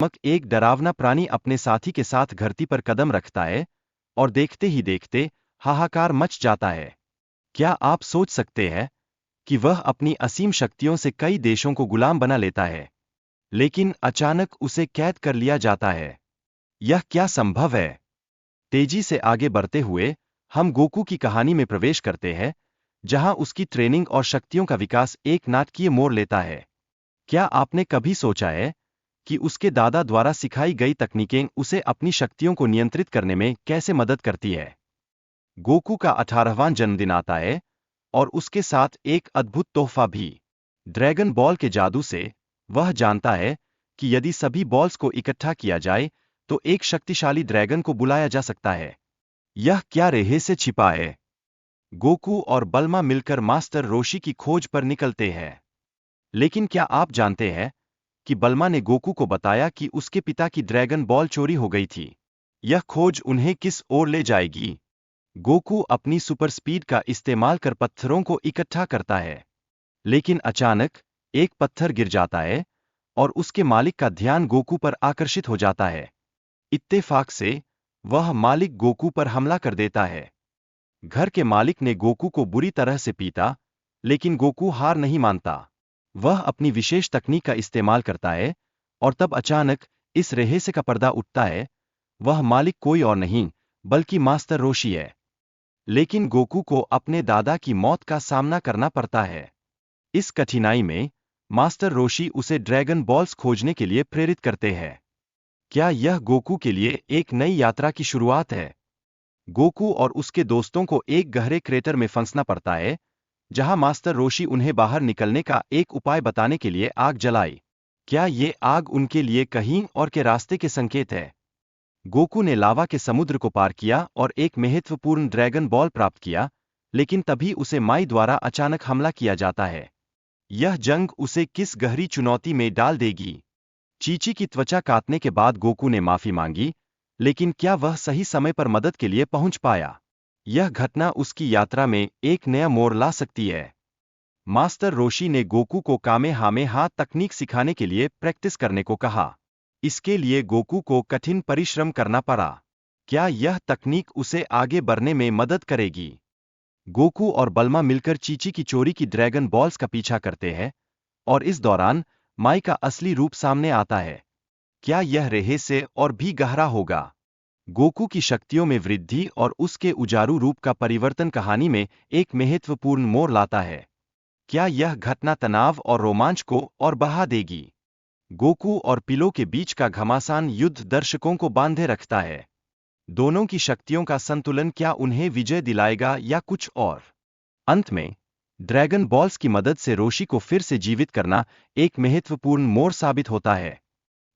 मक एक डरावना प्राणी अपने साथी के साथ धरती पर कदम रखता है और देखते ही देखते हाहाकार मच जाता है। क्या आप सोच सकते हैं कि वह अपनी असीम शक्तियों से कई देशों को गुलाम बना लेता है, लेकिन अचानक उसे कैद कर लिया जाता है? यह क्या संभव है? तेजी से आगे बढ़ते हुए हम गोकू की कहानी में प्रवेश करते हैं, जहां उसकी ट्रेनिंग और शक्तियों का विकास एक नाटकीय मोड़ लेता है। क्या आपने कभी सोचा है कि उसके दादा द्वारा सिखाई गई तकनीकें उसे अपनी शक्तियों को नियंत्रित करने में कैसे मदद करती है? गोकू का 18वां जन्मदिन आता है और उसके साथ एक अद्भुत तोहफा भी। ड्रैगन बॉल के जादू से वह जानता है कि यदि सभी बॉल्स को इकट्ठा किया जाए तो एक शक्तिशाली ड्रैगन को बुलाया जा सकता है। यह क्या रहस्य छिपा है? गोकू और बल्मा मिलकर मास्टर रोशी की खोज पर निकलते हैं। लेकिन क्या आप जानते हैं कि बल्मा ने गोकू को बताया कि उसके पिता की ड्रैगन बॉल चोरी हो गई थी? यह खोज उन्हें किस ओर ले जाएगी? गोकू अपनी सुपर स्पीड का इस्तेमाल कर पत्थरों को इकट्ठा करता है, लेकिन अचानक एक पत्थर गिर जाता है और उसके मालिक का ध्यान गोकू पर आकर्षित हो जाता है। इत्तेफाक से वह मालिक गोकू पर हमला कर देता है। घर के मालिक ने गोकू को बुरी तरह से पीटा, लेकिन गोकू हार नहीं मानता। वह अपनी विशेष तकनीक का इस्तेमाल करता है और तब अचानक इस रहस्य का पर्दा उठता है। वह मालिक कोई और नहीं बल्कि मास्टर रोशी है। लेकिन गोकू को अपने दादा की मौत का सामना करना पड़ता है। इस कठिनाई में मास्टर रोशी उसे ड्रैगन बॉल्स खोजने के लिए प्रेरित करते हैं। क्या यह गोकू के लिए एक नई यात्रा की शुरुआत है? गोकू और उसके दोस्तों को एक गहरे क्रेटर में फंसना पड़ता है, जहां मास्टर रोशी उन्हें बाहर निकलने का एक उपाय बताने के लिए आग जलाई। क्या ये आग उनके लिए कहीं और के रास्ते के संकेत है? गोकू ने लावा के समुद्र को पार किया और एक महत्वपूर्ण ड्रैगन बॉल प्राप्त किया, लेकिन तभी उसे माई द्वारा अचानक हमला किया जाता है। यह जंग उसे किस गहरी चुनौती में डाल देगी? चीची की त्वचा काटने के बाद गोकू ने माफी मांगी, लेकिन क्या वह सही समय पर मदद के लिए पहुंच पाया? यह घटना उसकी यात्रा में एक नया मोड़ ला सकती है। मास्टर रोशी ने गोकू को कामेहामेहा तकनीक सिखाने के लिए प्रैक्टिस करने को कहा। इसके लिए गोकू को कठिन परिश्रम करना पड़ा। क्या यह तकनीक उसे आगे बढ़ने में मदद करेगी? गोकू और बल्मा मिलकर चीची की चोरी की ड्रैगन बॉल्स का पीछा करते हैं और इस दौरान माई का असली रूप सामने आता है। क्या यह रहस्य और भी गहरा होगा? गोकू की शक्तियों में वृद्धि और उसके उजारू रूप का परिवर्तन कहानी में एक महत्वपूर्ण मोड़ लाता है। क्या यह घटना तनाव और रोमांच को और बढ़ा देगी? गोकू और पिलो के बीच का घमासान युद्ध दर्शकों को बांधे रखता है। दोनों की शक्तियों का संतुलन क्या उन्हें विजय दिलाएगा या कुछ और? अंत में ड्रैगन बॉल्स की मदद से रोशी को फिर से जीवित करना एक महत्वपूर्ण मोड़ साबित होता है।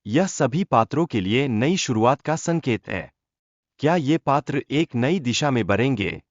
यह सभी पात्रों के लिए नई शुरुआत का संकेत है। क्या ये पात्र एक नई दिशा में बढ़ेंगे?